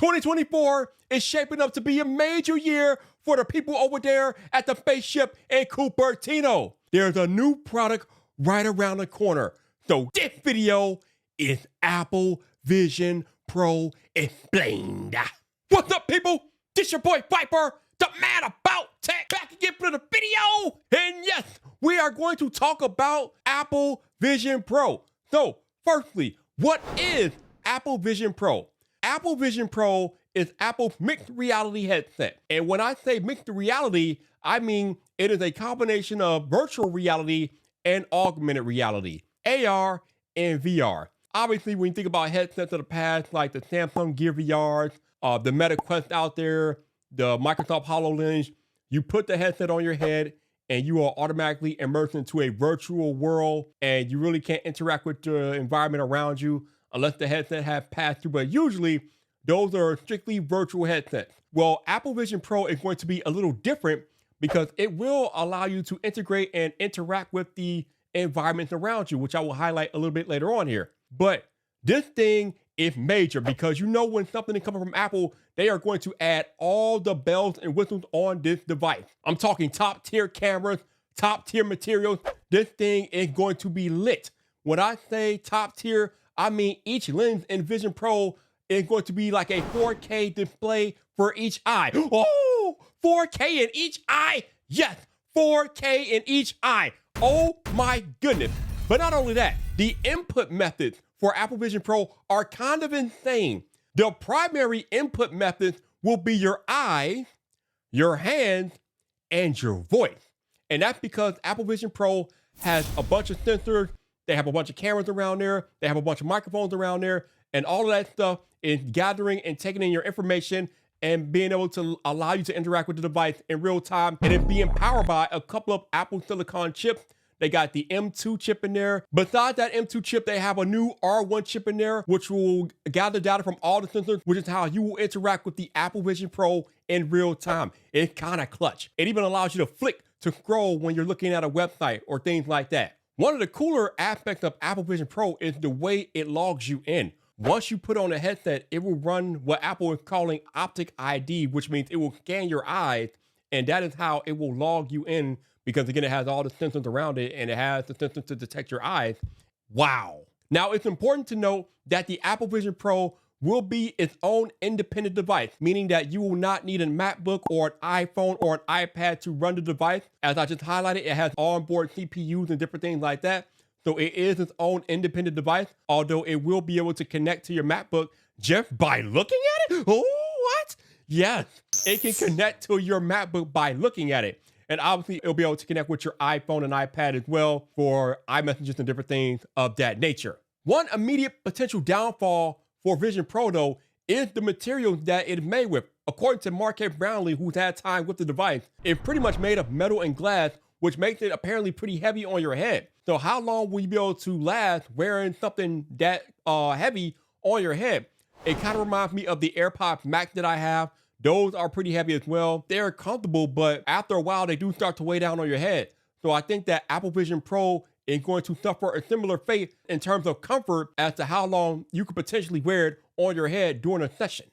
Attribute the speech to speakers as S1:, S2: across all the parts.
S1: 2024 is shaping up to be a major year for the people over there at the spaceship in Cupertino. There's a new product right around the corner. So this video is Apple Vision Pro Explained. What's up, people? This your boy Viper, the man about tech, back again for the video. And yes, we are going to talk about Apple Vision Pro. So firstly, what is Apple Vision Pro? Apple Vision Pro is Apple's mixed reality headset. And when I say mixed reality, I mean it is a combination of virtual reality and augmented reality, AR and VR. Obviously, when you think about headsets of the past, like the Samsung Gear VRs, the Meta Quest out there, the Microsoft HoloLens, you put the headset on your head and you are automatically immersed into a virtual world, and you really can't interact with the environment around you unless the headset has passed through. But usually, those are strictly virtual headsets. Well, Apple Vision Pro is going to be a little different because it will allow you to integrate and interact with the environments around you, which I will highlight a little bit later on here. But this thing is major because you know when something is coming from Apple, they are going to add all the bells and whistles on this device. I'm talking top tier cameras, top tier materials. This thing is going to be lit. When I say top tier, I mean each lens in Vision Pro is going to be like a 4K display for each eye. Oh, 4K in each eye. Yes, 4K in each eye. Oh my goodness. But not only that, the input methods for Apple Vision Pro are kind of insane. The primary input methods will be your eyes, your hands, and your voice. And that's because Apple Vision Pro has a bunch of sensors. They have a bunch of cameras around there. They have a bunch of microphones around there. And all of that stuff is gathering and taking in your information and being able to allow you to interact with the device in real time. And it's being powered by a couple of Apple Silicon chips. They got the M2 chip in there. Besides that M2 chip, they have a new R1 chip in there, which will gather data from all the sensors, which is how you will interact with the Apple Vision Pro in real time. It's kind of clutch. It even allows you to flick to scroll when you're looking at a website or things like that. One of the cooler aspects of Apple Vision Pro is the way it logs you in. Once you put on a headset, it will run what Apple is calling Optic ID, which means it will scan your eyes, and that is how it will log you in, because again, it has all the sensors around it and it has the sensors to detect your eyes. Wow. Now, it's important to note that the Apple Vision Pro will be its own independent device, meaning that you will not need a MacBook or an iPhone or an iPad to run the device. As I just highlighted, it has onboard CPUs and different things like that. So it is its own independent device, although it will be able to connect to your MacBook just by looking at it. Oh, what? Yes, it can connect to your MacBook by looking at it. And obviously, it'll be able to connect with your iPhone and iPad as well for iMessages and different things of that nature. One immediate potential downfall for Vision Pro, though, is the materials that it's made with. According to Marquette Brownlee, who's had time with the device, it's pretty much made of metal and glass, which makes it apparently pretty heavy on your head. So how long will you be able to last wearing something that heavy on your head? It kind of reminds me of the AirPods Max that I have. Those are pretty heavy as well. They're comfortable, but after a while, they do start to weigh down on your head. So I think that Apple Vision Pro is going to suffer a similar fate in terms of comfort as to how long you could potentially wear it on your head during a session.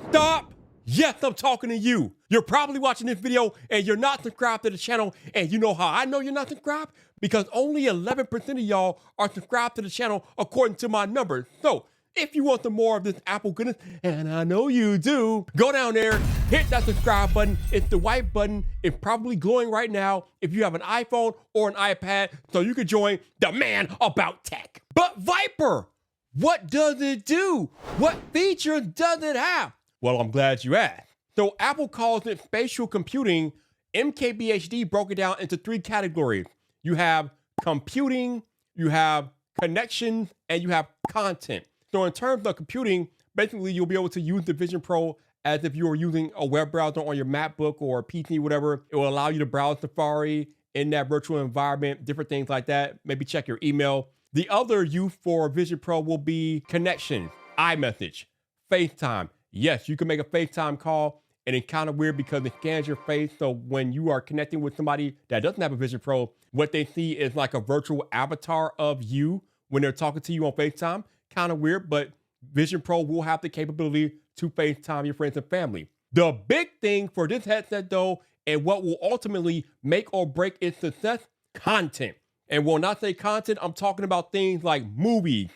S1: Stop! Yes, I'm talking to you. You're probably watching this video and you're not subscribed to the channel. And you know how I know you're not subscribed? Because only 11% of y'all are subscribed to the channel according to my numbers. So if you want some more of this Apple goodness, and I know you do, go down there, hit that subscribe button. It's the white button. It's probably glowing right now if you have an iPhone or an iPad, so you can join the man about tech. But Viper, what does it do? What features does it have? Well, I'm glad you asked. So Apple calls it spatial computing. MKBHD broke it down into 3 categories. You have computing, you have connections, and you have content. So in terms of computing, basically you'll be able to use the Vision Pro as if you were using a web browser on your MacBook or PC, whatever. It will allow you to browse Safari in that virtual environment, different things like that. Maybe check your email. The other use for Vision Pro will be connection, iMessage, FaceTime. Yes, you can make a FaceTime call, and it's kind of weird because it scans your face. So when you are connecting with somebody that doesn't have a Vision Pro, what they see is like a virtual avatar of you when they're talking to you on FaceTime. Kind of weird, but Vision Pro will have the capability to FaceTime your friends and family. The big thing for this headset though, and what will ultimately make or break its success, content. And when I say content, I'm talking about things like movies,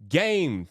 S1: games,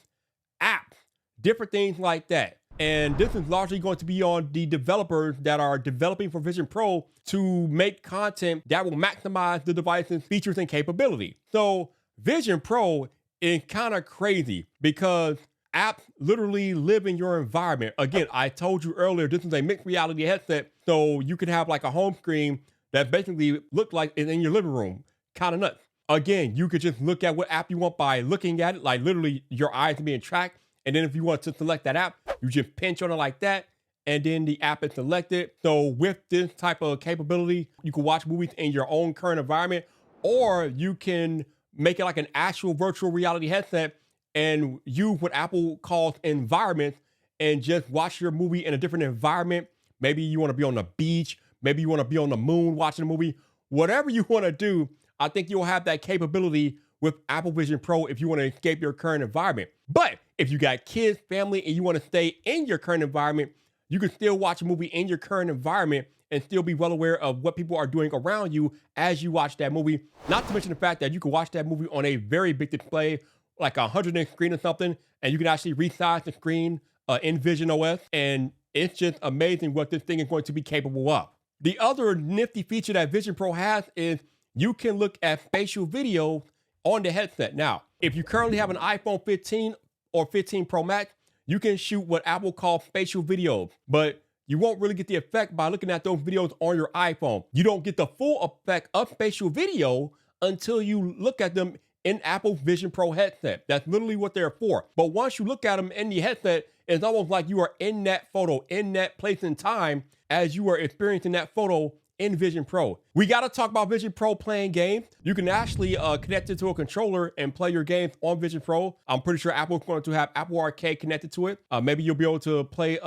S1: apps, different things like that. And this is largely going to be on the developers that are developing for Vision Pro to make content that will maximize the device's features and capability. So Vision Pro is kind of crazy because apps literally live in your environment. Again, I told you earlier, this is a mixed reality headset. So you can have like a home screen that basically look like it's in your living room. Kind of nuts. Again, you could just look at what app you want by looking at it, like literally your eyes are being tracked. And then if you want to select that app, you just pinch on it like that, and then the app is selected. So with this type of capability, you can watch movies in your own current environment, or you can make it like an actual virtual reality headset and use what Apple calls environments and just watch your movie in a different environment. Maybe you want to be on the beach, maybe you want to be on the moon watching a movie. Whatever you want to do, I think you'll have that capability with Apple Vision Pro if you want to escape your current environment. But if you got kids, family, and you want to stay in your current environment, you can still watch a movie in your current environment and still be well aware of what people are doing around you as you watch that movie. Not to mention the fact that you can watch that movie on a very big display, like a 100-inch screen or something, and you can actually resize the screen in Vision OS. And it's just amazing what this thing is going to be capable of. The other nifty feature that Vision Pro has is you can look at spatial video on the headset. Now, if you currently have an iPhone 15 or 15 Pro Max, you can shoot what Apple calls spatial videos, but you won't really get the effect by looking at those videos on your iPhone. You don't get the full effect of spatial video until you look at them in Apple Vision Pro headset. That's literally what they're for. But once you look at them in the headset, it's almost like you are in that photo, in that place and time as you are experiencing that photo in Vision Pro. We got to talk about Vision Pro playing games. You can actually connect it to a controller and play your games on Vision Pro. I'm pretty sure Apple's going to have Apple Arcade connected to it. Maybe you'll be able to play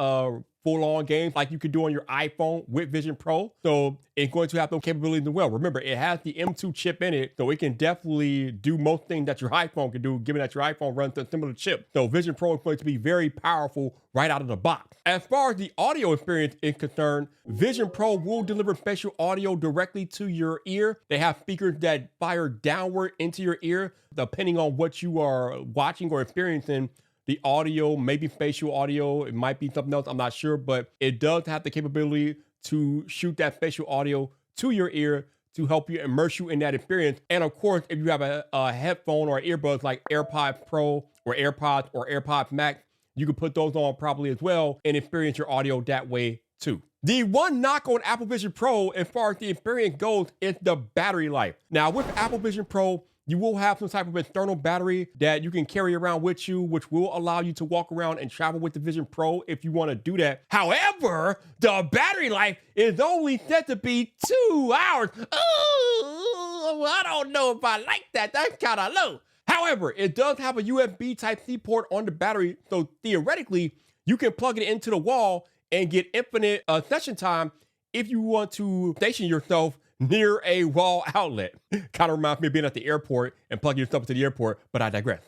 S1: full-on games like you could do on your iPhone with Vision Pro. So it's going to have those capabilities as well. Remember, it has the M2 chip in it, so it can definitely do most things that your iPhone can do, given that your iPhone runs a similar chip. So Vision Pro is going to be very powerful right out of the box. As far as the audio experience is concerned, Vision Pro will deliver spatial audio directly to your ear. They have speakers that fire downward into your ear, depending on what you are watching or experiencing. The audio, maybe spatial audio, it might be something else, I'm not sure, but it does have the capability to shoot that spatial audio to your ear to help you immerse you in that experience. And of course, if you have a headphone or earbuds like AirPods Pro or AirPods Max, you can put those on probably as well and experience your audio that way too. The one knock on Apple Vision Pro as far as the experience goes is the battery life. Now with Apple Vision Pro, you will have some type of external battery that you can carry around with you, which will allow you to walk around and travel with the Vision Pro if you want to do that. However, the battery life is only set to be 2 hours. Oh, I don't know if I like that. That's kind of low. However, it does have a USB Type-C port on the battery, so theoretically, you can plug it into the wall and get infinite session time if you want to station yourself near a wall outlet. Kind of reminds me of being at the airport and plugging yourself into the airport, but I digress.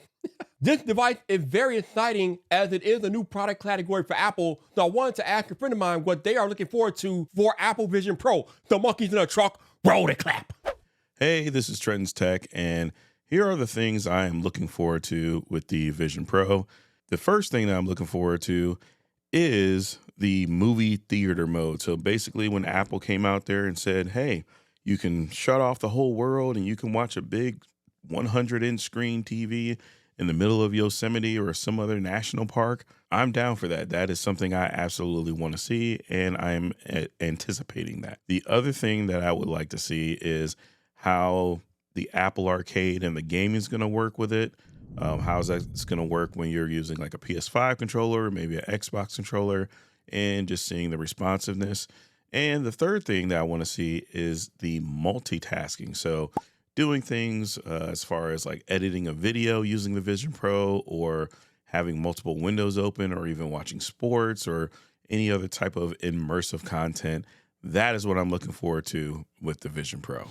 S1: This device is very exciting as it is a new product category for Apple, so I wanted to ask a friend of mine what they are looking forward to for Apple Vision Pro. The monkeys in a truck, roll the clap.
S2: Hey, this is Trends Tech, and here are the things I am looking forward to with the Vision Pro. The first thing that I'm looking forward to is the movie theater mode. So basically when Apple came out there and said, hey, you can shut off the whole world and you can watch a big 100-inch screen TV in the middle of Yosemite or some other national park, I'm down for that. That is something I absolutely want to see, and I'm anticipating that. The other thing that I would like to see is how the Apple Arcade and the gaming is going to work with it. How's that going to work when you're using like a PS5 controller, maybe an Xbox controller, and just seeing the responsiveness. And the third thing that I want to see is the multitasking. So doing things as far as like editing a video using the Vision Pro, or having multiple windows open, or even watching sports or any other type of immersive content. That is what I'm looking forward to with the Vision Pro.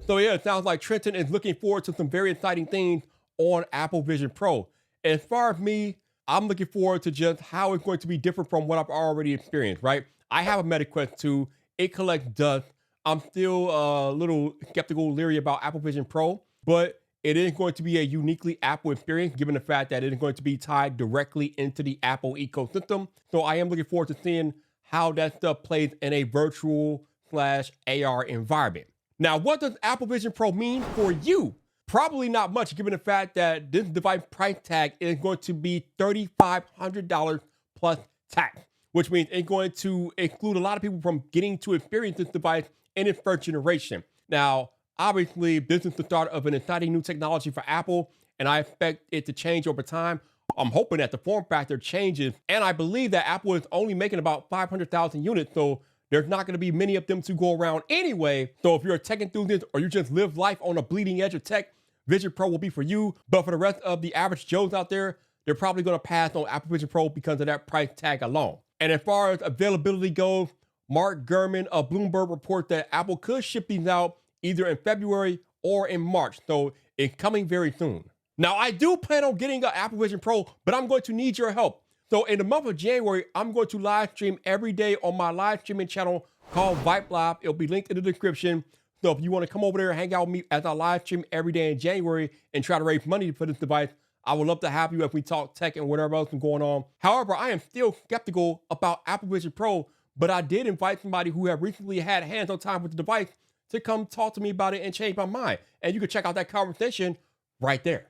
S1: So yeah, it sounds like Trenton is looking forward to some very exciting things on Apple Vision Pro. As far as me, I'm looking forward to just how it's going to be different from what I've already experienced, right? I have a Meta Quest 2. It collects dust. I'm still a little skeptical, leery about Apple Vision Pro, but it is going to be a uniquely Apple experience, given the fact that it is going to be tied directly into the Apple ecosystem. So I am looking forward to seeing how that stuff plays in a virtual/AR environment. Now, what does Apple Vision Pro mean for you? Probably not much, given the fact that this device price tag is going to be $3,500 plus tax, which means it's going to exclude a lot of people from getting to experience this device in its first generation. Now, obviously, this is the start of an exciting new technology for Apple, and I expect it to change over time. I'm hoping that the form factor changes, and I believe that Apple is only making about 500,000 units, so there's not going to be many of them to go around anyway. So if you're a tech enthusiast or you just live life on a bleeding edge of tech, Vision Pro will be for you. But for the rest of the average Joes out there, they're probably going to pass on Apple Vision Pro because of that price tag alone. And as far as availability goes, Mark Gurman of Bloomberg reports that Apple could ship these out either in February or in March. So it's coming very soon. Now, I do plan on getting an Apple Vision Pro, but I'm going to need your help. So in the month of January, I'm going to live stream every day on my live streaming channel called Vibe Live. It'll be linked in the description. So if you want to come over there and hang out with me as I live stream every day in January and try to raise money for this device, I would love to have you if we talk tech and whatever else is going on. However, I am still skeptical about Apple Vision Pro, but I did invite somebody who had recently had hands-on time with the device to come talk to me about it and change my mind. And you can check out that conversation right there.